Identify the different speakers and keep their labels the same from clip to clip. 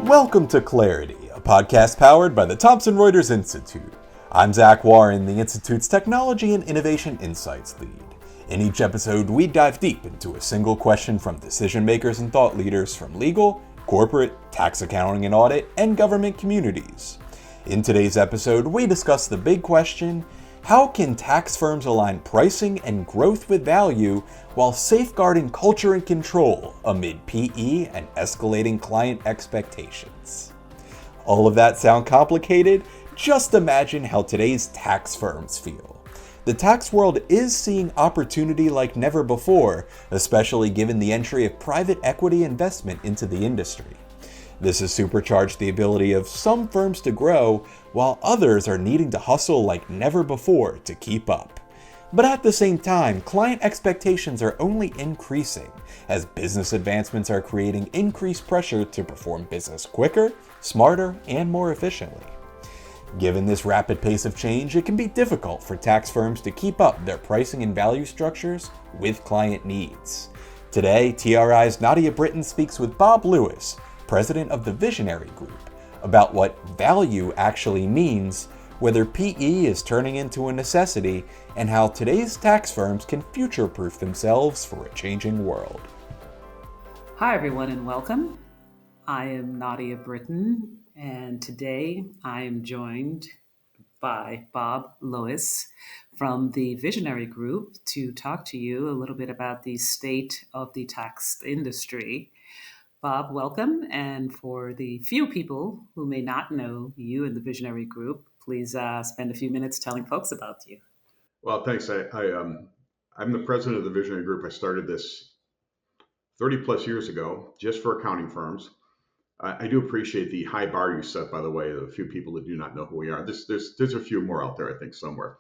Speaker 1: Welcome to Clarity, a podcast powered by the Thomson Reuters Institute. I'm Zach Warren, the Institute's Technology and Innovation Insights lead. In each episode, we dive deep into a single question from decision makers and thought leaders from legal, corporate, tax accounting and audit, and government communities. In today's episode, we discuss the big question: how can tax firms align pricing and growth with value while safeguarding culture and control amid PE and escalating client expectations? All of that sound complicated? Just imagine how today's tax firms feel. The tax world is seeing opportunity like never before, especially given the entry of private equity investment into the industry. This has supercharged the ability of some firms to grow, while others are needing to hustle like never before to keep up. But at the same time, client expectations are only increasing, as business advancements are creating increased pressure to perform business quicker, smarter, and more efficiently. Given this rapid pace of change, it can be difficult for tax firms to keep up their pricing and value structures with client needs. Today, TRI's Nadia Britton speaks with Bob Lewis, president of the Visionary Group, about what value actually means, whether PE is turning into a necessity, and how today's tax firms can future-proof themselves for a changing world.
Speaker 2: Hi everyone and welcome. I am Nadia Britton, and today I am joined by Bob Lewis from the Visionary Group to talk to you a little bit about the state of the tax industry. Bob, welcome. And for the few people who may not know you and the Visionary Group, please spend a few minutes telling folks about you.
Speaker 3: Well, thanks. I'm the president of the Visionary Group. I started this 30 plus years ago just for accounting firms. I do appreciate the high bar you set, by the way, of a few people that do not know who we are. There's a few more out there, I think, somewhere.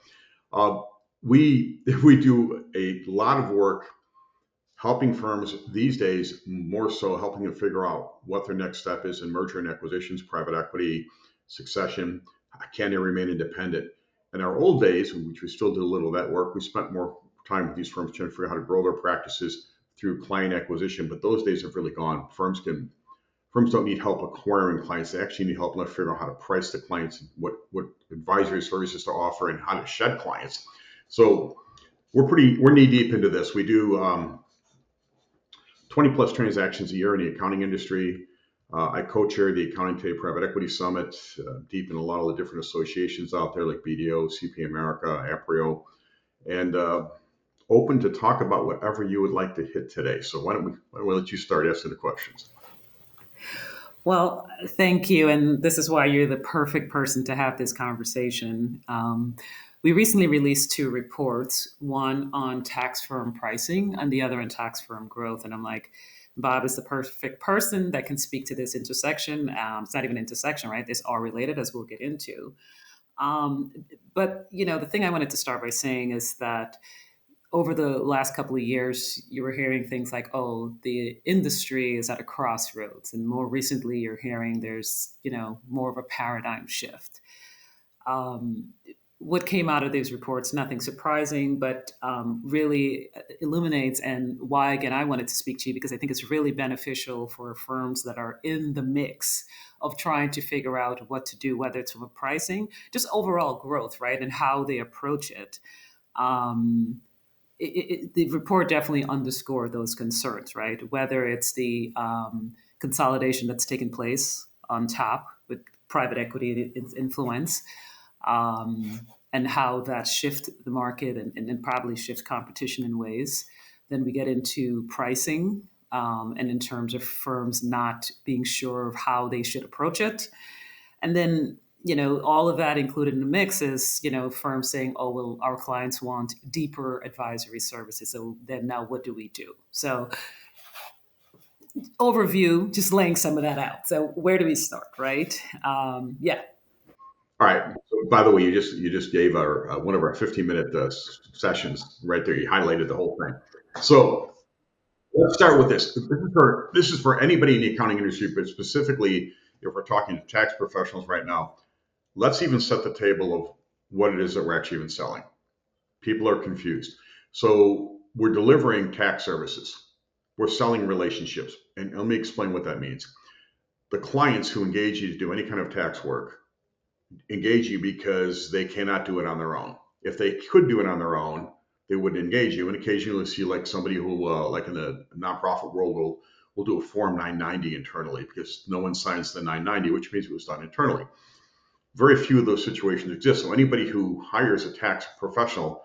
Speaker 3: We do a lot of work helping firms these days, more so helping them figure out what their next step is in merger and acquisitions, private equity, succession. Can they remain independent? In our old days, which we still did a little of that work, we spent more time with these firms trying to figure out how to grow their practices through client acquisition. But those days have really gone. Firms don't need help acquiring clients. They actually need help to figure out how to price the clients, what advisory services to offer, and how to shed clients. So we're knee deep into this. We do 20 plus transactions a year in the accounting industry. I co-chair the Accounting Today Private Equity Summit, deep in a lot of the different associations out there like BDO, CP America, Aprio, and open to talk about whatever you would like to hit today. So why don't we let you start asking the questions?
Speaker 2: Well, thank you. And this is why you're the perfect person to have this conversation. We recently released two reports, one on tax firm pricing and the other on tax firm growth. And I'm like, Bob is the perfect person that can speak to this intersection. It's not even intersection, right? It's all related, as we'll get into. But, the thing I wanted to start by saying is that over the last couple of years, you were hearing things like, oh, the industry is at a crossroads. And more recently, you're hearing there's, more of a paradigm shift. What came out of these reports, nothing surprising, but really illuminates, and why, again, I wanted to speak to you, because I think it's really beneficial for firms that are in the mix of trying to figure out what to do, whether it's from a pricing, just overall growth, right, and how they approach it. The report definitely underscored those concerns, right? Whether it's the consolidation that's taken place on top with private equity influence, and how that shifts the market and probably shifts competition in ways. Then we get into pricing, and in terms of firms not being sure of how they should approach it. And then all of that included in the mix is, firms saying, oh, well, our clients want deeper advisory services. So then now what do we do? So overview, just laying some of that out. So where do we start, right? Yeah.
Speaker 3: All right. So by the way, you just gave our one of our 15-minute sessions right there. You highlighted the whole thing. So let's start with this. This is for anybody in the accounting industry, but specifically if we're talking to tax professionals right now. Let's even set the table of what it is that we're actually even selling. People are confused. So we're delivering tax services. We're selling relationships. And let me explain what that means. The clients who engage you to do any kind of tax work engage you because they cannot do it on their own. If they could do it on their own, they wouldn't engage you. And occasionally you'll see like somebody who, like in the nonprofit world, will do a Form 990 internally because no one signs the 990, which means it was done internally. Very few of those situations exist. So anybody who hires a tax professional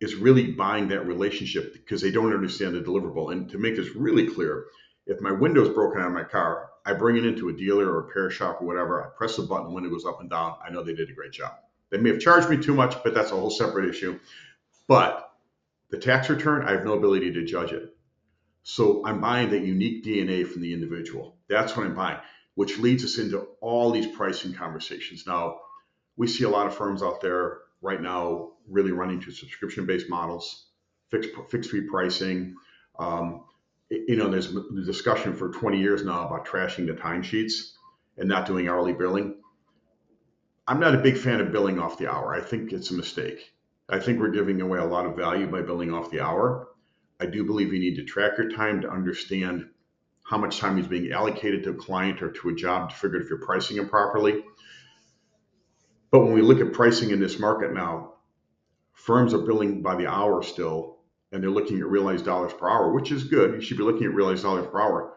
Speaker 3: is really buying that relationship because they don't understand the deliverable. And to make this really clear, if my window's broken on my car, I bring it into a dealer or a repair shop or whatever. I press the button, the window goes up and down. I know they did a great job. They may have charged me too much, but that's a whole separate issue. But the tax return, I have no ability to judge it. So I'm buying that unique DNA from the individual. That's what I'm buying, which leads us into all these pricing conversations. Now, we see a lot of firms out there right now really running to subscription-based models, fixed fee pricing. There's a discussion for 20 years now about trashing the timesheets and not doing hourly billing. I'm not a big fan of billing off the hour. I think it's a mistake. I think we're giving away a lot of value by billing off the hour. I do believe you need to track your time to understand how much time is being allocated to a client or to a job to figure out if you're pricing it properly. But when we look at pricing in this market now, firms are billing by the hour still, and they're looking at realized dollars per hour, which is good. You should be looking at realized dollars per hour.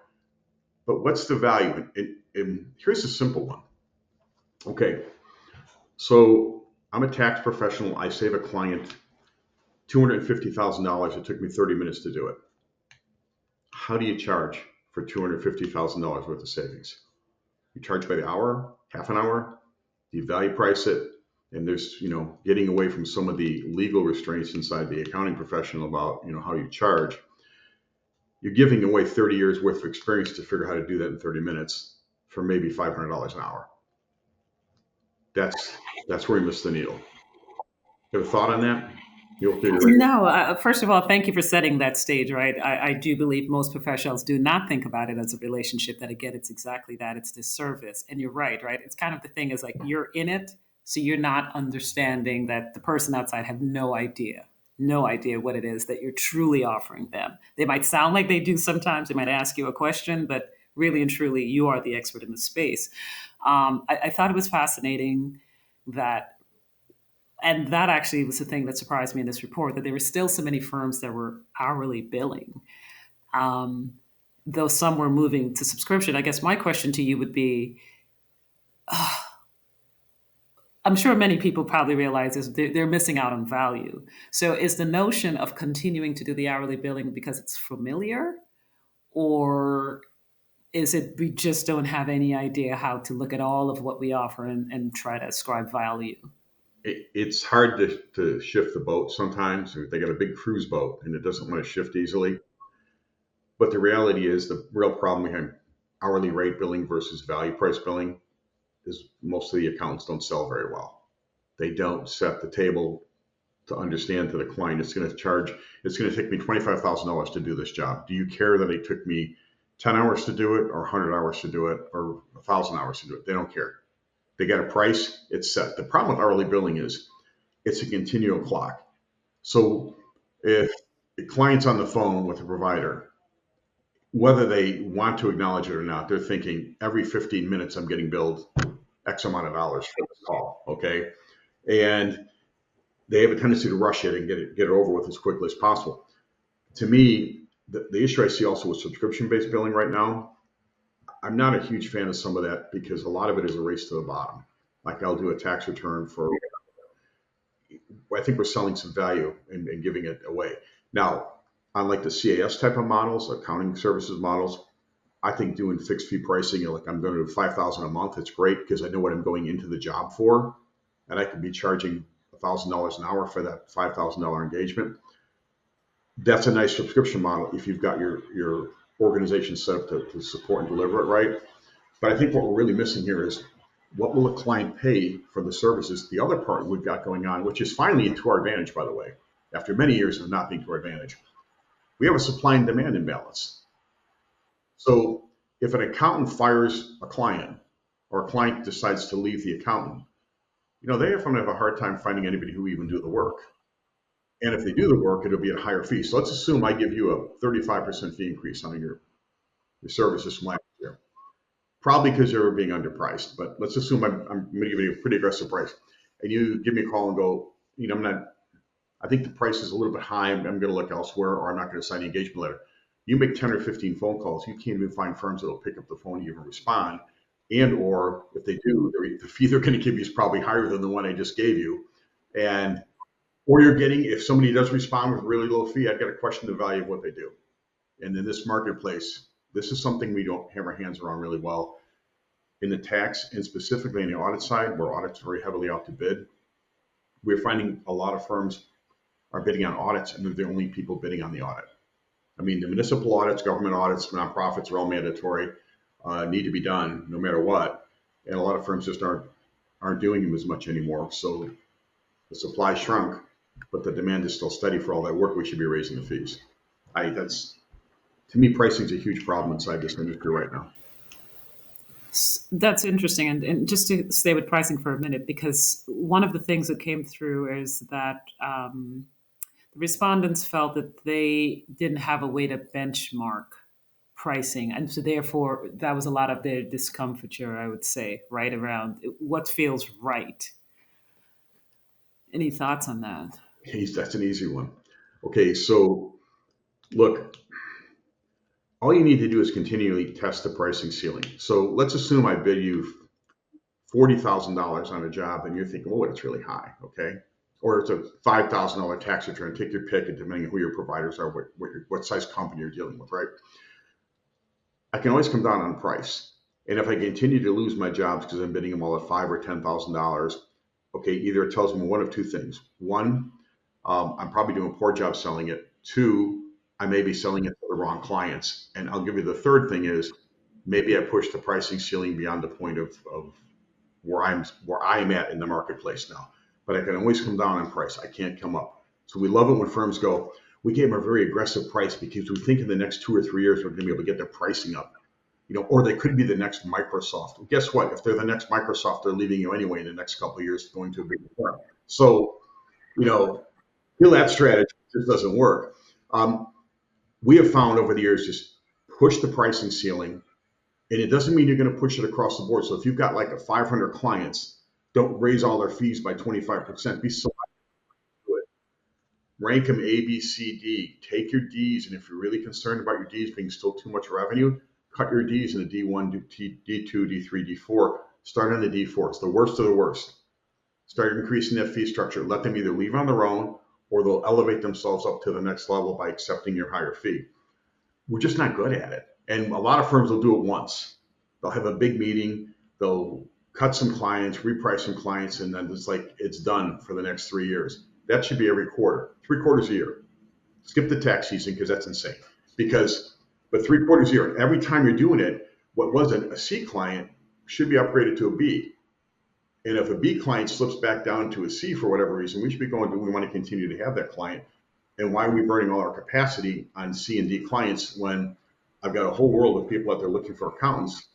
Speaker 3: But what's the value? And here's a simple one. Okay, so I'm a tax professional. I save a client $250,000. It took me 30 minutes to do it. How do you charge for $250,000 worth of savings? You charge by the hour, half an hour? Do you value price it? And there's, getting away from some of the legal restraints inside the accounting profession about, how you charge. You're giving away 30 years worth of experience to figure out how to do that in 30 minutes for maybe $500 an hour. That's where you miss the needle. Have a thought on that?
Speaker 2: No, first of all, thank you for setting that stage, right? I do believe most professionals do not think about it as a relationship, that again, it's exactly that. It's this service. And you're right? It's kind of the thing is like you're in it, so you're not understanding that the person outside have no idea what it is that you're truly offering them. They might sound like they do sometimes. They might ask you a question, but really and truly, you are the expert in the space. I thought it was fascinating that. And that actually was the thing that surprised me in this report, that there were still so many firms that were hourly billing, though some were moving to subscription. I guess my question to you would be, I'm sure many people probably realize is they're missing out on value. So is the notion of continuing to do the hourly billing because it's familiar, or is it we just don't have any idea how to look at all of what we offer and try to ascribe value?
Speaker 3: It's hard to shift the boat sometimes. They got a big cruise boat and it doesn't want to shift easily. But the reality is the real problem behind hourly rate billing versus value price billing is most of the accountants don't sell very well. They don't set the table to understand to the client it's going to take me $25,000 to do this job. Do you care that it took me 10 hours to do it or 100 hours to do it or 1,000 hours to do it? They don't care. They got a price, it's set. The problem with hourly billing is it's a continual clock. So if the client's on the phone with a provider, whether they want to acknowledge it or not, they're thinking every 15 minutes I'm getting billed X amount of dollars for this call, okay? And they have a tendency to rush it and get it over with as quickly as possible. To me, the issue I see also with subscription-based billing right now, I'm not a huge fan of some of that because a lot of it is a race to the bottom. Like I'll do a tax return I think we're selling some value and giving it away. Now, unlike the CAS type of models, accounting services models, I think doing fixed fee pricing, like I'm going to do $5,000 a month, it's great because I know what I'm going into the job for. And I could be charging $1,000 an hour for that $5,000 engagement. That's a nice subscription model if you've got your organization set up to support and deliver it right. But I think what we're really missing here is what will a client pay for the services? The other part we've got going on, which is finally to our advantage, by the way, after many years of not being to our advantage, we have a supply and demand imbalance. So if an accountant fires a client or a client decides to leave the accountant, they often have a hard time finding anybody who even do the work. And if they do the work, it'll be at a higher fee. So let's assume I give you a 35% fee increase on your services from last year. probably because they were being underpriced. But let's assume I'm going to give you a pretty aggressive price, and you give me a call and go, I'm not. I think the price is a little bit high. I'm going to look elsewhere, or I'm not going to sign the engagement letter. You make 10 or 15 phone calls. You can't even find firms that will pick up the phone and even respond. And or if they do, the fee they're going to give you is probably higher than the one I just gave you. And or you're getting, if somebody does respond with a really low fee, I've got to question the value of what they do. And in this marketplace, this is something we don't have our hands around really well. In the tax and specifically in the audit side, where audits very heavily out to bid, we're finding a lot of firms are bidding on audits and they're the only people bidding on the audit. I mean, the municipal audits, government audits, nonprofits are all mandatory, need to be done no matter what. And a lot of firms just aren't doing them as much anymore. So the supply shrunk, but the demand is still steady for all that work. We should be raising the fees. To me, pricing is a huge problem inside this industry right now.
Speaker 2: That's interesting. And just to stay with pricing for a minute, because one of the things that came through is that the respondents felt that they didn't have a way to benchmark pricing. And so therefore, that was a lot of their discomfiture, I would say, right around what feels right. Any thoughts on that?
Speaker 3: That's an easy one. Okay, so look, all you need to do is continually test the pricing ceiling. So let's assume I bid you $40,000 on a job and you're thinking, oh, it's really high, okay? Or it's a $5,000 tax return. Take your pick, and depending on who your providers are, what size company you're dealing with, right? I can always come down on price. And if I continue to lose my jobs because I'm bidding them all at $5,000 or $10,000, okay, either it tells me one of two things. One, I'm probably doing a poor job selling it. Two, I may be selling it to the wrong clients. And I'll give you the third thing is maybe I push the pricing ceiling beyond the point of where I'm at in the marketplace now. But I can always come down on price. I can't come up. So we love it when firms go, we gave them a very aggressive price because we think in the next 2 or 3 years we're going to be able to get their pricing up. Or they could be the next Microsoft. Well, guess what? If they're the next Microsoft, they're leaving you anyway in the next couple of years, going to a big firm. So, that strategy just doesn't work. We have found over the years, just push the pricing ceiling, and it doesn't mean you're going to push it across the board. So if you've got like 500 clients, don't raise all their fees by 25%. Be selective to it. Rank them A, B, C, D. Take your Ds, and if you're really concerned about your Ds being still too much revenue, cut your Ds into D1, D2, D3, D4. Start on the D4. It's the worst of the worst. Start increasing that fee structure. Let them either leave on their own or they'll elevate themselves up to the next level by accepting your higher fee. We're just not good at it. And a lot of firms will do it once. They'll have a big meeting, they'll cut some clients, reprice some clients, and then it's done for the next 3 years. That should be every quarter, 3 quarters a year. Skip the tax season because that's insane. But 3 quarters a year, and every time you're doing it, what was a C client should be upgraded to a B. And if a B client slips back down to a C for whatever reason, we should be going, do we want to continue to have that client? And why are we burning all our capacity on C and D clients when I've got a whole world of people out there looking for accountants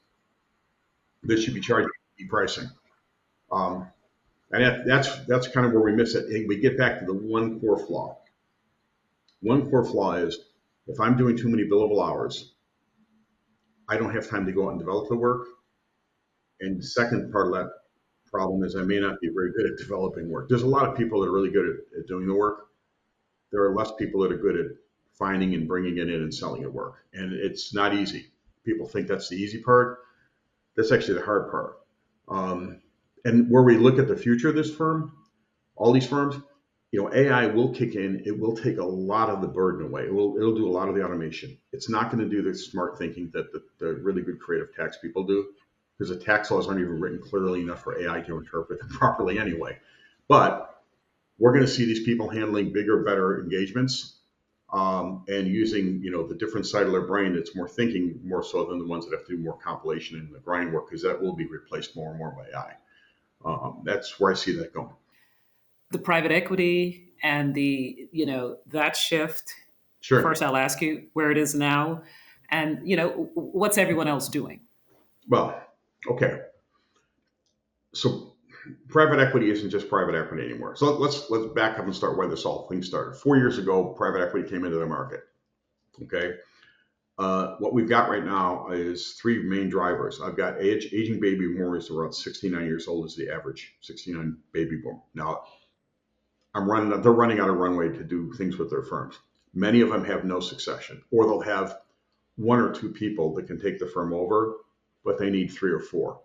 Speaker 3: that should be charging B pricing? And that's kind of where we miss it. And we get back to the one core flaw. One core flaw is if I'm doing too many billable hours, I don't have time to go out and develop the work. And the second part of that problem is I may not be very good at developing work. There's a lot of people that are really good at doing the work. There are less people that are good at finding and bringing it in and selling the work. And it's not easy. People think that's the easy part. That's actually the hard part. And where we look at the future of this firm, all these firms, AI will kick in. It will take a lot of the burden away. It'll do a lot of the automation. It's not going to do the smart thinking that the really good creative tax people do, because the tax laws aren't even written clearly enough for AI to interpret them properly anyway. But we're going to see these people handling bigger, better engagements and using, the different side of their brain that's more thinking more so than the ones that have to do more compilation and the grind work, because that will be replaced more and more by AI. That's where I see that going.
Speaker 2: The private equity and that shift.
Speaker 3: Sure.
Speaker 2: First, I'll ask you where it is now, and what's everyone else doing?
Speaker 3: Well, okay. So private equity isn't just private equity anymore. So let's back up and start where this whole thing started. 4 years ago, private equity came into the market. Okay. What we've got right now is three main drivers. I've got aging baby boomers around 69 years old is the average, 69 baby boom. Now, they're running out of runway to do things with their firms. Many of them have no succession, or they'll have one or two people that can take the firm over, but they need three or four.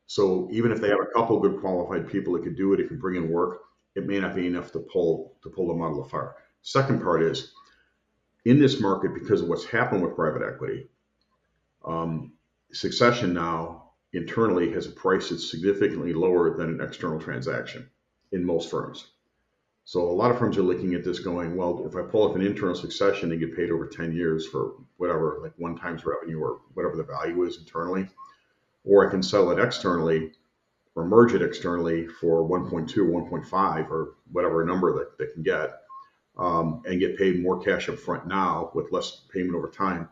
Speaker 3: So even if they have a couple good qualified people that could do it, it could bring in work, it may not be enough to pull them out of the fire. Second part is in this market, because of what's happened with private equity, succession now internally has a price that's significantly lower than an external transaction in most firms. So a lot of firms are looking at this going, well, if I pull off an internal succession and get paid over 10 years for whatever, like 1 times revenue or whatever the value is internally, or I can sell it externally or merge it externally for 1.2 or 1.5 or whatever number that they can get, and get paid more cash up front now with less payment over time.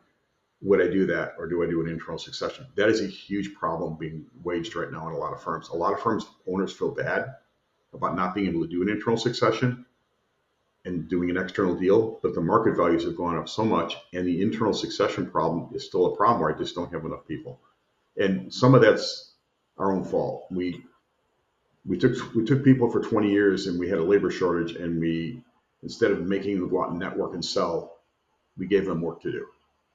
Speaker 3: Would I do that, or do I do an internal succession? That is a huge problem being waged right now in a lot of firms. A lot of firms, owners feel bad about not being able to do an internal succession and doing an external deal, but the market values have gone up so much, and the internal succession problem is still a problem where I just don't have enough people. And some of that's our own fault. We took people for 20 years, and we had a labor shortage, and we, instead of making them go out and network and sell, we gave them work to do.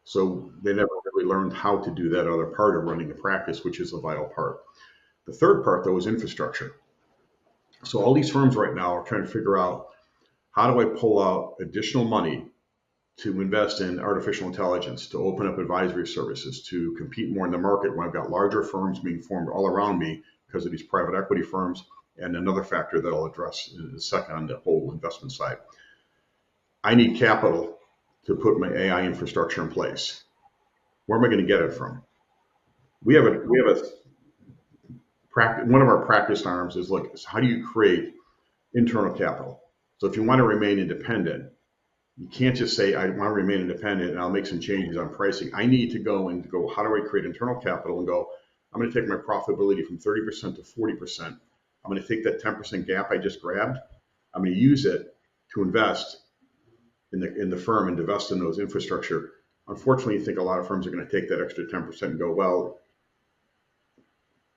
Speaker 3: So they never really learned how to do that other part of running a practice, which is a vital part. The third part, though, is infrastructure. So all these firms right now are trying to figure out, how do I pull out additional money to invest in artificial intelligence, to open up advisory services, to compete more in the market when I've got larger firms being formed all around me because of these private equity firms, and another factor that I'll address in a second on the whole investment side. I need capital to put my AI infrastructure in place. Where am I going to get it from? We have one of our practice arms is, look, how do you create internal capital? So if you want to remain independent, you can't just say, I want to remain independent and I'll make some changes on pricing. I need to go, how do I create internal capital and go, I'm going to take my profitability from 30% to 40%. I'm going to take that 10% gap I just grabbed. I'm going to use it to invest in the firm and invest in those infrastructure. Unfortunately, I think a lot of firms are going to take that extra 10% and go, well,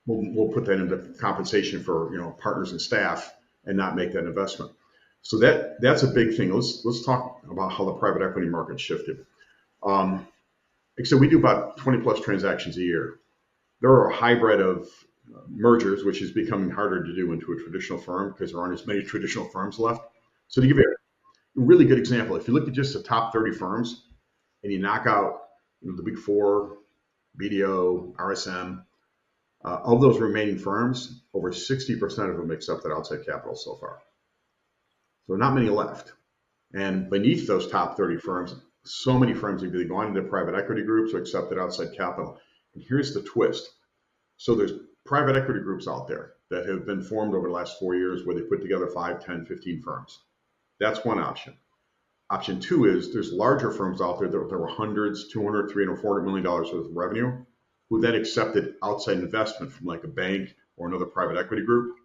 Speaker 3: we'll put that into compensation for partners and staff and not make that investment. So that's a big thing. Let's talk about how the private equity market shifted. Except we do about 20 plus transactions a year. There are a hybrid of mergers, which is becoming harder to do into a traditional firm because there aren't as many traditional firms left. So to give you a really good example, if you look at just the top 30 firms and you knock out the big four, BDO, RSM, of those remaining firms, over 60% of them accepted outside capital so far. So not many left. And beneath those top 30 firms, so many firms have either gone into private equity groups or accepted outside capital. And here's the twist. So there's private equity groups out there that have been formed over the last 4 years where they put together 5, 10, 15 firms. That's one option. Option two is there's larger firms out there that were hundreds, $200, $300, $400 million worth of revenue, who then accepted outside investment from like a bank or another private equity group.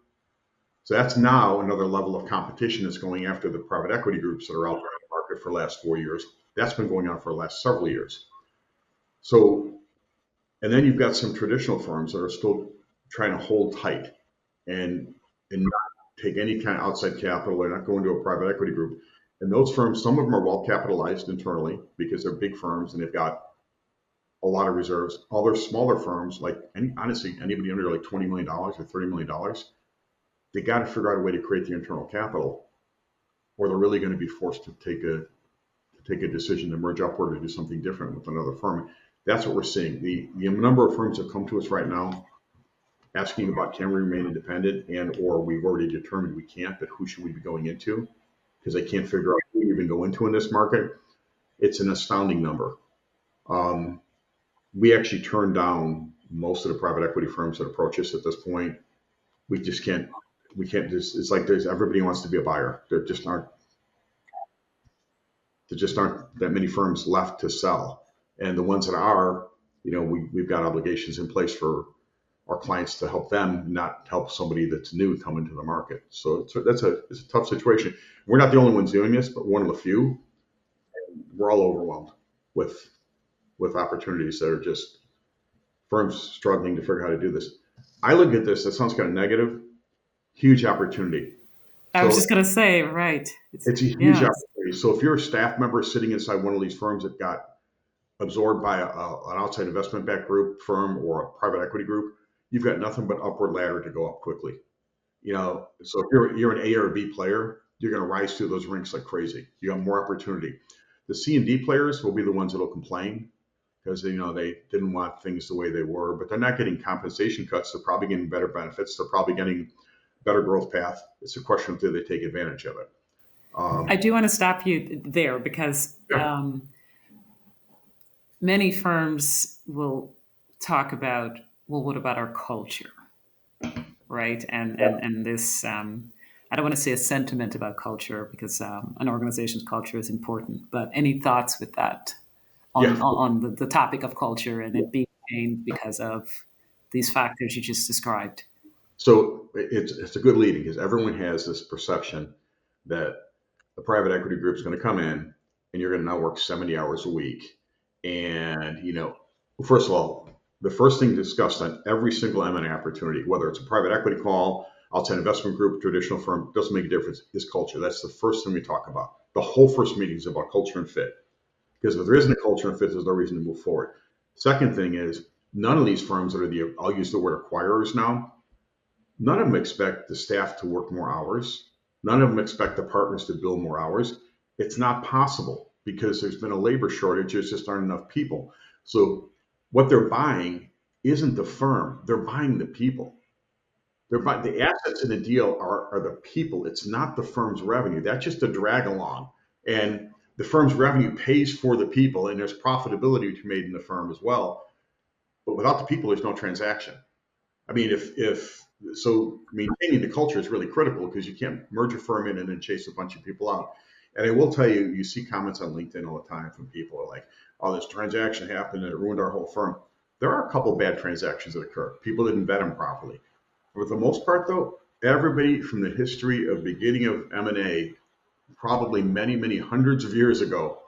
Speaker 3: So that's now another level of competition that's going after the private equity groups that are out there in the market for the last 4 years. That's been going on for the last several years. So, and then you've got some traditional firms that are still trying to hold tight and not take any kind of outside capital or not go into a private equity group. And those firms, some of them are well capitalized internally because they're big firms and they've got a lot of reserves. Other smaller firms, like honestly, anybody under like $20 million or $30 million, they got to figure out a way to create the internal capital, or they're really going to be forced to take a decision to merge upward or do something different with another firm. That's what we're seeing. The number of firms that come to us right now asking about, can we remain independent, and or we've already determined we can't, but who should we be going into? Because they can't figure out who to even go into in this market. It's an astounding number. We actually turn down most of the private equity firms that approach us at this point. We just can't. We can't just. It's like everybody wants to be a buyer. There just aren't that many firms left to sell, and the ones that are, we've got obligations in place for our clients to help them, not help somebody that's new come into the market. So it's a tough situation. We're not the only ones doing this, but one of the few. We're all overwhelmed with with opportunities that are just firms struggling to figure out how to do this. I look at this, that sounds kind of negative, huge opportunity.
Speaker 2: I was
Speaker 3: So
Speaker 2: just going to say, right.
Speaker 3: it's a huge
Speaker 2: Yes,
Speaker 3: opportunity. So if you're a staff member sitting inside one of these firms that got absorbed by an outside investment backed group firm or a private equity group, you've got nothing but upward ladder to go up quickly. So if you're an A or a B player, you're going to rise through those ranks like crazy. You got more opportunity. The C and D players will be the ones that'll complain because they didn't want things the way they were, but they're not getting compensation cuts. They're probably getting better benefits. They're probably getting better growth path. It's a question of do they take advantage of it.
Speaker 2: I do want to stop you there because
Speaker 3: Yeah.
Speaker 2: many firms will talk about, well, what about our culture, right? And this, I don't want to say a sentiment about culture because an organization's culture is important. But any thoughts with that
Speaker 3: Yeah.
Speaker 2: on the topic of culture and it being changed because of these factors you just described?
Speaker 3: So it's a good leading because everyone has this perception that the private equity group is going to come in and you're going to now work 70 hours a week. And, first of all, the first thing discussed on every single M&A opportunity, whether it's a private equity call, outside investment group, traditional firm, doesn't make a difference, is culture. That's the first thing we talk about. The whole first meeting is about culture and fit. Because if there isn't a culture and fit, there's no reason to move forward. Second thing is, none of these firms that are I'll use the word acquirers now, none of them expect the staff to work more hours. None of them expect the partners to bill more hours. It's not possible because there's been a labor shortage. There's just aren't enough people. So what they're buying isn't the firm. They're buying the people. They're buying the assets in the deal are the people. It's not the firm's revenue. That's just a drag along. And the firm's revenue pays for the people, and there's profitability to be made in the firm as well. But without the people, there's no transaction. I mean, if so, maintaining the culture is really critical because you can't merge a firm in and then chase a bunch of people out. And I will tell you, you see comments on LinkedIn all the time from people like, "Oh, this transaction happened and it ruined our whole firm." There are a couple bad transactions that occur. People didn't vet them properly. For the most part, though, everybody from the history of beginning of M&A, probably many, many hundreds of years ago,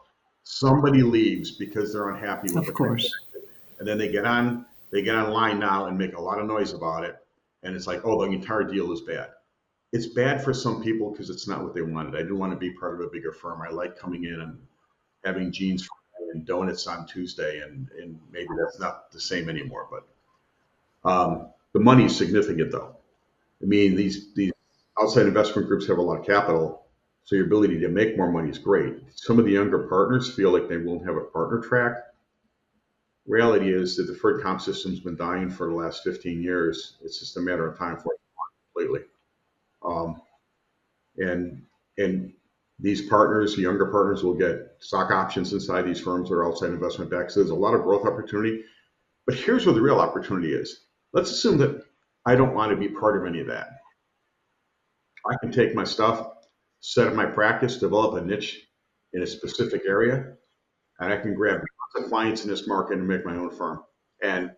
Speaker 3: somebody leaves because they're unhappy with the
Speaker 2: Of course.
Speaker 3: transaction, and then they get online now and make a lot of noise about it, and it's like, oh, the entire deal is bad. It's bad for some people because it's not what they wanted. I didn't want to be part of a bigger firm. I like coming in and having jeans and donuts on Tuesday, and maybe that's not the same anymore. But the money is significant, though. I mean, these outside investment groups have a lot of capital, so your ability to make more money is great. Some of the younger partners feel like they won't have a partner track. Reality is the deferred comp system's been dying for the last 15 years. It's just a matter of time for it completely. Um, and and these partners, younger partners, will get stock options inside these firms that are outside investment backed. So there's a lot of growth opportunity. But here's where the real opportunity is. Let's assume that I don't want to be part of any of that. I can take my stuff, set up my practice, develop a niche in a specific area, and I can grab lots of clients in this market and make my own firm. And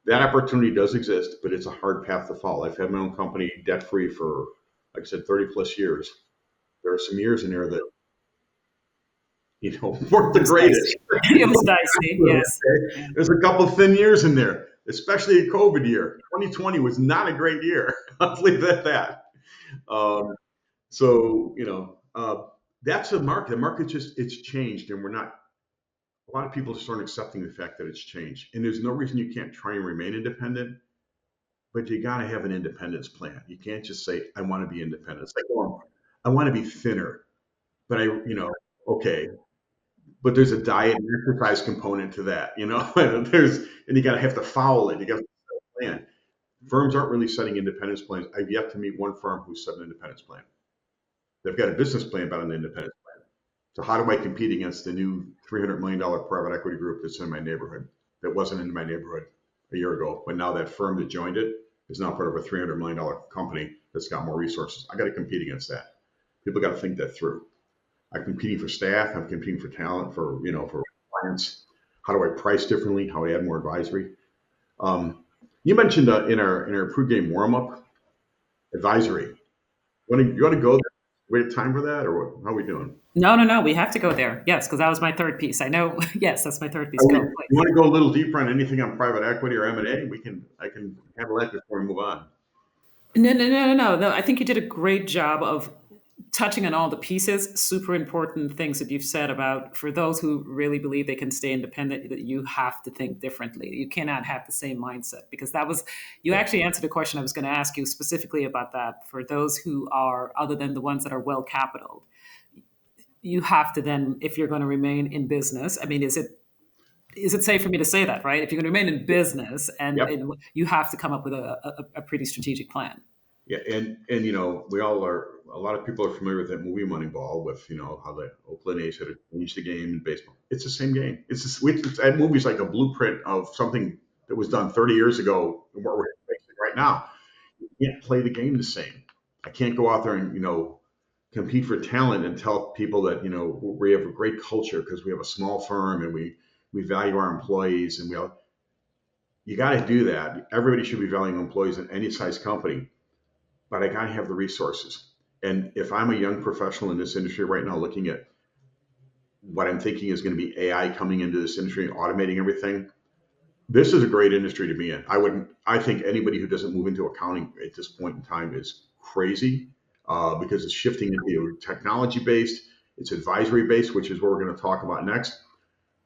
Speaker 3: that opportunity does exist, but it's a hard path to follow. I've had my own company debt free for, like I said, 30 plus years. There are some years in there that, weren't the
Speaker 2: It was
Speaker 3: greatest.
Speaker 2: dicey. It was dicey, yes. Yeah.
Speaker 3: There's a couple of thin years in there, especially a COVID year. 2020 was not a great year. I'll leave it at that. Um, so, that's the market. The market it's changed, and a lot of people just aren't accepting the fact that it's changed. And there's no reason you can't try and remain independent, but you got to have an independence plan. You can't just say, I want to be independent. It's like, well, I want to be thinner, but okay. But there's a diet and exercise component to that, and you got to have to follow it. You got to plan. Firms aren't really setting independence plans. I've yet to meet one firm who's set an independence plan. They've got a business plan, but an independence plan. So how do I compete against the new $300 million private equity group that's in my neighborhood that wasn't in my neighborhood a year ago, but now that firm that joined it is now part of a $300 million company that's got more resources. I got to compete against that. People got to think that through. I'm competing for staff. I'm competing for talent, for clients. How do I price differently? How do I add more advisory? You mentioned in our pregame warm up advisory. You want to go there we have time for that, or what? How are we doing?
Speaker 2: No. We have to go there. Yes, because that was my third piece. I know. Yes, that's my third piece.
Speaker 3: You
Speaker 2: Go, please.
Speaker 3: want to go a little deeper on anything on private equity or M&A? I can handle that before we move on.
Speaker 2: No. I think you did a great job of touching on all the pieces. Super important things that you've said about for those who really believe they can stay independent, that you have to think differently. You cannot have the same mindset because that was, you actually answered a question I was going to ask you specifically about that. For those who are, other than the ones that are well capitaled, you have to then, if you're going to remain in business, I mean, is it safe for me to say that, right? If you're going to remain in business
Speaker 3: Yep.
Speaker 2: and you have to come up with a pretty strategic plan.
Speaker 3: Yeah, and we all are. A lot of people are familiar with that movie Moneyball, with how the Oakland A's had to change the game in baseball. It's the same game. That movie's like a blueprint of something that was done 30 years ago, and what we're facing right now. You can't play the game the same. I can't go out there and compete for talent and tell people that we have a great culture because we have a small firm and we value our employees, and you got to do that. Everybody should be valuing employees in any size company, but I got to have the resources. And if I'm a young professional in this industry right now, looking at what I'm thinking is going to be AI coming into this industry and automating everything, this is a great industry to be in. I think anybody who doesn't move into accounting at this point in time is crazy, because it's shifting into technology based, it's advisory based, which is what we're going to talk about next.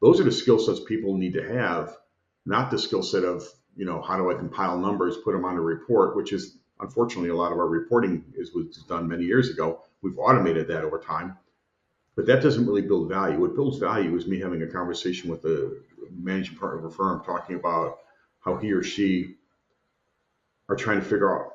Speaker 3: Those are the skill sets people need to have, not the skill set of, how do I compile numbers, put them on a report, which is unfortunately a lot of our reporting was done many years ago. We've automated that over time, but that doesn't really build value. What builds value is me having a conversation with the managing partner of a firm, talking about how he or she are trying to figure out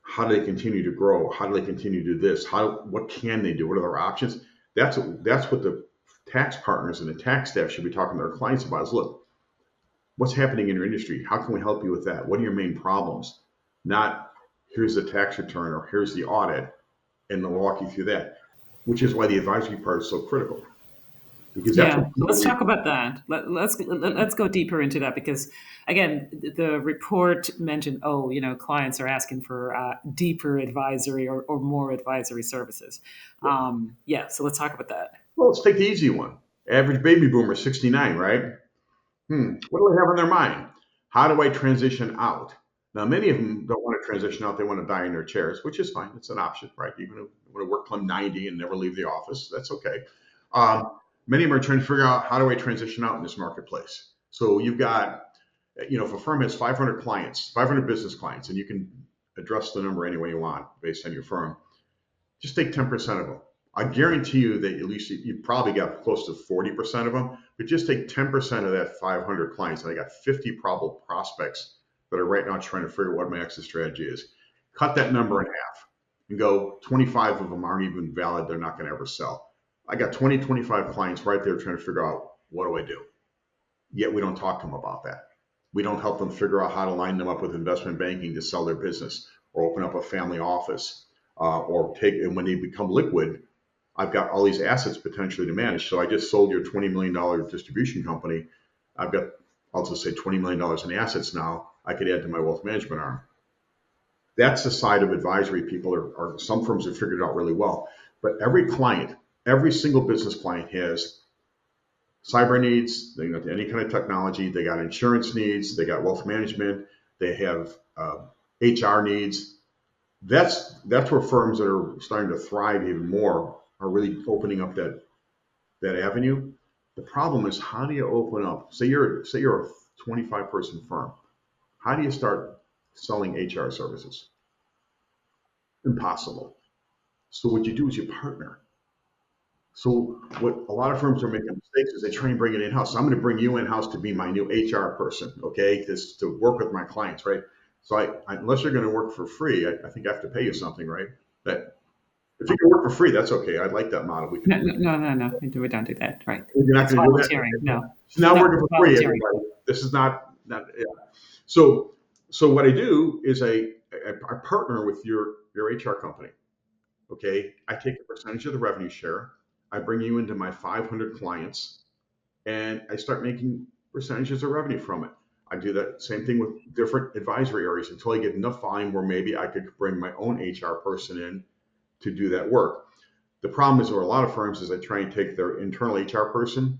Speaker 3: how do they continue to grow, how do they continue to do this, what can they do, what are their options. That's what the tax partners and the tax staff should be talking to their clients about. Is, look, what's happening in your industry? How can we help you with that? What are your main problems? Not here's the tax return or here's the audit, and they'll walk you through that, which is why the advisory part is so critical. Because that's
Speaker 2: Yeah,
Speaker 3: what
Speaker 2: let's talk about that. Let's go deeper into that because, again, the report mentioned, clients are asking for deeper advisory or more advisory services. So let's talk about that.
Speaker 3: well, let's take the easy one. Average baby boomer, 69, right? What do they have on their mind? How do I transition out? Now, many of them don't want to transition out. They want to die in their chairs, which is fine. It's an option, right? Even if you want to work till 90 and never leave the office, that's okay. Many of them are trying to figure out, how do I transition out in this marketplace? So you've got, if a firm has 500 clients, 500 business clients, and you can address the number any way you want based on your firm, just take 10% of them. I guarantee you that at least you probably got close to 40% of them, but just take 10% of that 500 clients, and I got 50 probable prospects that are right now trying to figure out what my exit strategy is. Cut that number in half and go 25 of them aren't even valid. They're not going to ever sell. I got 20, 25 clients right there trying to figure out, what do I do? Yet we don't talk to them about that. We don't help them figure out how to line them up with investment banking to sell their business or open up a family office, and when they become liquid, I've got all these assets potentially to manage. So I just sold your $20 million distribution company. I've got, I'll just say $20 million in assets now I could add to my wealth management arm. That's the side of advisory people are some firms have figured it out really well. But every single business client has cyber needs, they got any kind of technology, they got insurance needs, they got wealth management, they have HR needs. That's where firms that are starting to thrive even more are really opening up that avenue. The problem is, how do you open up? Say you're a 25-person firm. How do you start selling HR services? Impossible. So what you do is you partner. So what a lot of firms are making mistakes is they try and bring it in-house. So I'm going to bring you in-house to be my new HR person, okay? To work with my clients, right? So unless you're going to work for free, I think I have to pay you something, right? That if you can work for free, that's okay. I like that model. We can.
Speaker 2: No. We don't do that, right?
Speaker 3: You're not
Speaker 2: It's
Speaker 3: going to do that.
Speaker 2: volunteering. No.
Speaker 3: So now
Speaker 2: No,
Speaker 3: working for
Speaker 2: it's
Speaker 3: free,
Speaker 2: volunteering.
Speaker 3: everybody. This is not. Yeah. So what I do is I partner with your HR company. Okay, I take a percentage of the revenue share. I bring you into my 500 clients, and I start making percentages of revenue from it. I do that same thing with different advisory areas until I get enough volume where maybe I could bring my own HR person in to do that work. The problem is there are a lot of firms is they try and take their internal HR person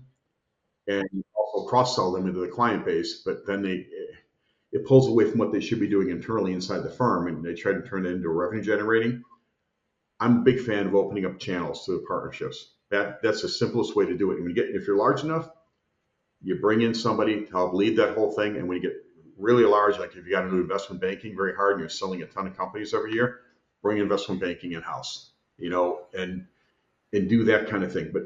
Speaker 3: and also cross-sell them into the client base, but then it pulls away from what they should be doing internally inside the firm, and they try to turn it into revenue generating. I'm a big fan of opening up channels to the partnerships. That's the simplest way to do it. And if you're large enough, you bring in somebody to help lead that whole thing. And when you get really large, like if you got to do investment banking very hard and you're selling a ton of companies every year, bring investment banking in house, and do that kind of thing. But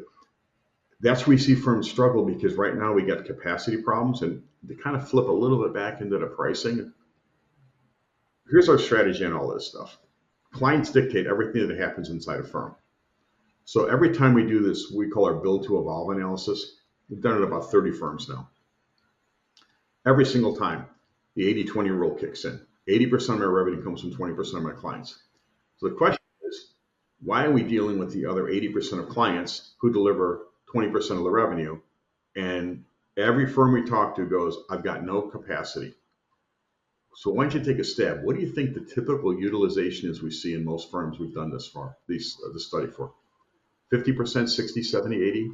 Speaker 3: that's where we see firms struggle, because right now we got capacity problems, and to kind of flip a little bit back into the pricing. Here's our strategy on all this stuff. Clients dictate everything that happens inside a firm. So every time we do this, we call our build to evolve analysis. We've done it at about 30 firms now. Every single time, the 80-20 rule kicks in. 80% of my revenue comes from 20% of my clients. So the question is, why are we dealing with the other 80% of clients who deliver 20% of the revenue? And every firm we talk to goes, I've got no capacity. So why don't you take a stab? What do you think the typical utilization is we see in most firms we've done this study for? 50%, 60, 70, 80,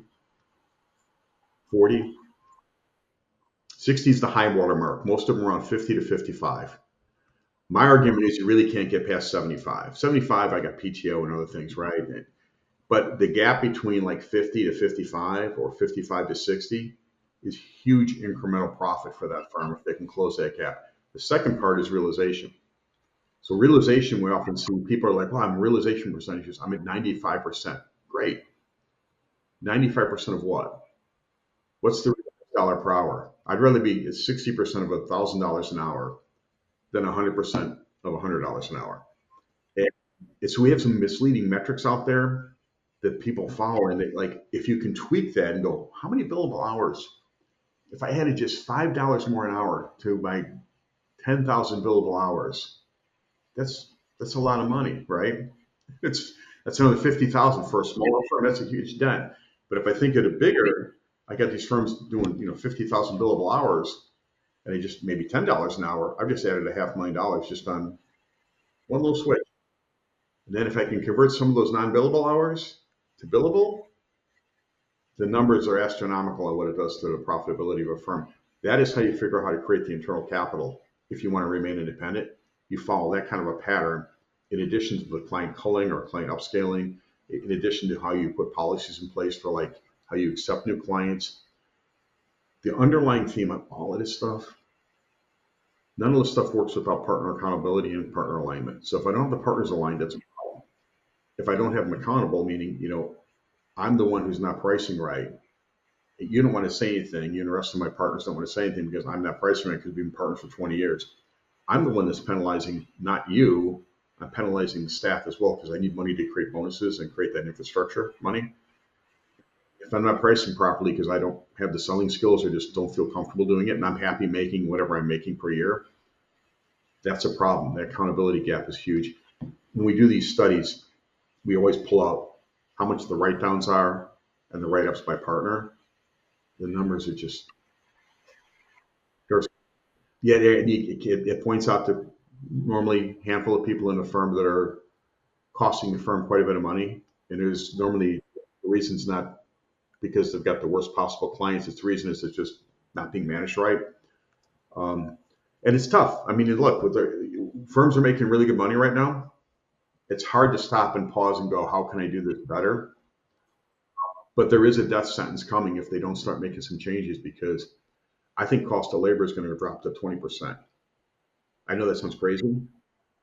Speaker 3: 40? 60 is the high water mark. Most of them are around 50 to 55. My argument is you really can't get past 75. 75, I got PTO and other things, right? But the gap between like 50 to 55 or 55 to 60 is huge incremental profit for that firm if they can close that gap. The second part is realization. So realization, we often see people are like, well, I'm realization percentages. I'm at 95%. Great. 95% of what? What's the dollar per hour? I'd rather be at 60% of $1,000 an hour than 100% of $100 an hour. And so we have some misleading metrics out there that people follow, and if you can tweak that and go, how many billable hours? If I added just $5 more an hour to my 10,000 billable hours, that's a lot of money, right? That's another 50,000 for a smaller firm. That's a huge dent. But if I think of it bigger, I got these firms doing 50,000 billable hours, and they just maybe $10 an hour. I've just added $500,000 just on one little switch. And then if I can convert some of those non-billable hours to billable, the numbers are astronomical on what it does to the profitability of a firm. That is how you figure out how to create the internal capital. If you want to remain independent, you follow that kind of a pattern, in addition to the client culling or client upscaling, in addition to how you put policies in place for like how you accept new clients. The underlying theme of all of this stuff, none of this stuff works without partner accountability and partner alignment. So if I don't have the partners aligned, that's a problem. If I don't have them accountable, meaning, I'm the one who's not pricing right, you don't want to say anything. You and the rest of my partners don't want to say anything because I'm not pricing right because we've been partners for 20 years. I'm the one that's penalizing, not you. I'm penalizing the staff as well because I need money to create bonuses and create that infrastructure money. If I'm not pricing properly because I don't have the selling skills or just don't feel comfortable doing it, and I'm happy making whatever I'm making per year, that's a problem. That accountability gap is huge. When we do these studies, we always pull out how much the write-downs are and the write-ups by partner. The numbers are just, it points out that normally a handful of people in a firm that are costing the firm quite a bit of money. And there's normally the reason's not because they've got the worst possible clients. It's the reason is it's just not being managed right. And it's tough. I mean, look, firms are making really good money right now. It's hard to stop and pause and go, how can I do this better? But there is a death sentence coming if they don't start making some changes, because I think cost of labor is going to drop to 20%. I know that sounds crazy,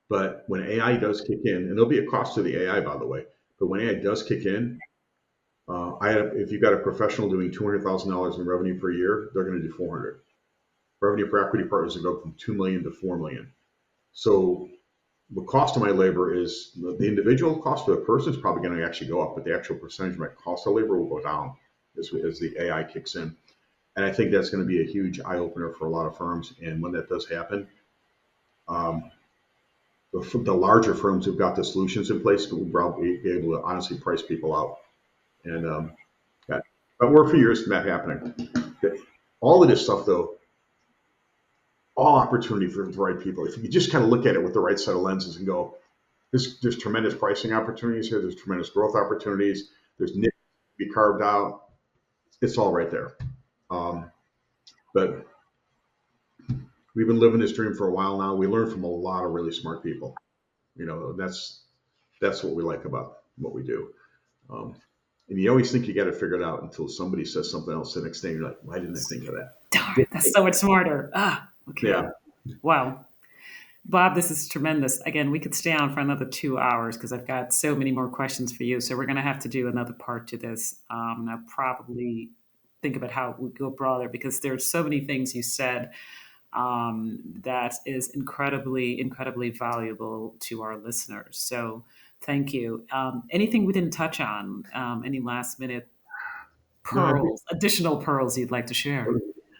Speaker 3: but when AI does kick in, and there'll be a cost to the AI, by the way, but when AI does kick in, if you've got a professional doing $200,000 in revenue per year, they're going to do 400. Revenue per equity partners will go from 2 million to 4 million. So the cost of my labor is the individual cost for the person is probably going to actually go up, but the actual percentage of my cost of labor will go down as the AI kicks in. And I think that's going to be a huge eye opener for a lot of firms. And when that does happen, the larger firms who've got the solutions in place will probably be able to honestly price people out. And but we're for years from that happening. All of this stuff, though, all opportunity for the right people. If you just kind of look at it with the right set of lenses and go, There's tremendous pricing opportunities here. There's tremendous growth opportunities. There's niche to be carved out. It's all right there. Um, but we've been living this dream for a while now. We learn from a lot of really smart people. That's what we like about what we do. Um, and you always think you got it figured out until somebody says something else the next day. You're like, why didn't I think of that?
Speaker 2: Darn, that's so much smarter. Okay.
Speaker 3: Yeah.
Speaker 2: Wow. Bob, this is tremendous. Again, we could stay on for another 2 hours because I've got so many more questions for you. So we're going to have to do another part to this. And I'll probably think about how we go broader because there's so many things you said that is incredibly, incredibly valuable to our listeners. So thank you. Anything we didn't touch on? Any last minute
Speaker 3: No, I think
Speaker 2: pearls, additional pearls you'd like to share?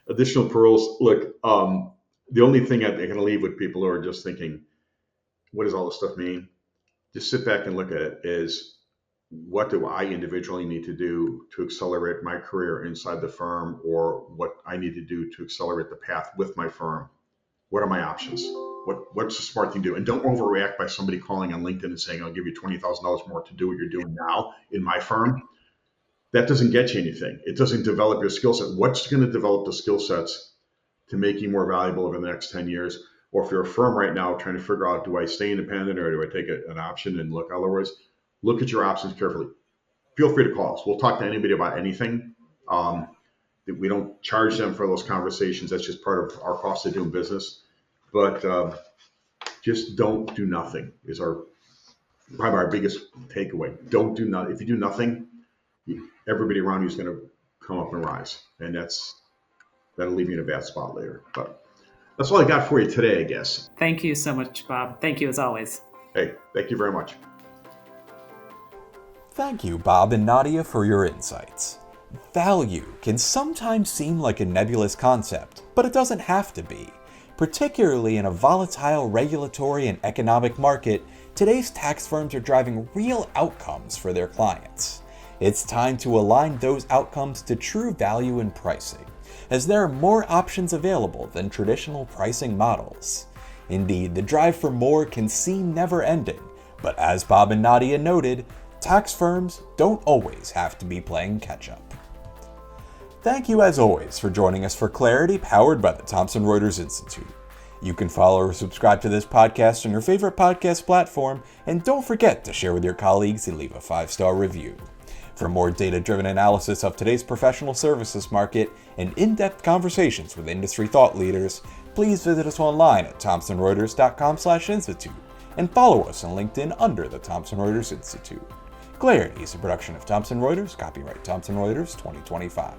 Speaker 3: additional pearls. Look, the only thing I can leave with people who are just thinking, what does all this stuff mean? Just sit back and look at it as what do I individually need to do to accelerate my career inside the firm, or what I need to do to accelerate the path with my firm. What are my options? What's the smart thing to do? And don't overreact by somebody calling on LinkedIn and saying, I'll give you $20,000 more to do what you're doing now in my firm. That doesn't get you anything. It doesn't develop your skill set. What's going to develop the skill sets to make you more valuable over the next 10 years? Or if you're a firm right now trying to figure out, do I stay independent or do I take an option and look otherwise? Look at your options carefully. Feel free to call us. We'll talk to anybody about anything. We don't charge them for those conversations. That's just part of our cost of doing business. But just don't do nothing is probably our biggest takeaway. Don't do nothing. If you do nothing, everybody around you is going to come up and rise, and that'll leave you in a bad spot later. But that's all I got for you today, I guess.
Speaker 2: Thank you so much, Bob. Thank you as always.
Speaker 3: Hey, thank you very much.
Speaker 1: Thank you, Bob and Nadia, for your insights. Value can sometimes seem like a nebulous concept, but it doesn't have to be. Particularly in a volatile regulatory and economic market, today's tax firms are driving real outcomes for their clients. It's time to align those outcomes to true value in pricing, as there are more options available than traditional pricing models. Indeed, the drive for more can seem never-ending, but as Bob and Nadia noted, tax firms don't always have to be playing catch-up. Thank you as always for joining us for Clarity, powered by the Thomson Reuters Institute. You can follow or subscribe to this podcast on your favorite podcast platform, and don't forget to share with your colleagues and leave a 5-star review. For more data-driven analysis of today's professional services market and in-depth conversations with industry thought leaders, please visit us online at thomsonreuters.com/institute and follow us on LinkedIn under the Thomson Reuters Institute. Clarity is a production of Thomson Reuters, copyright Thomson Reuters 2025.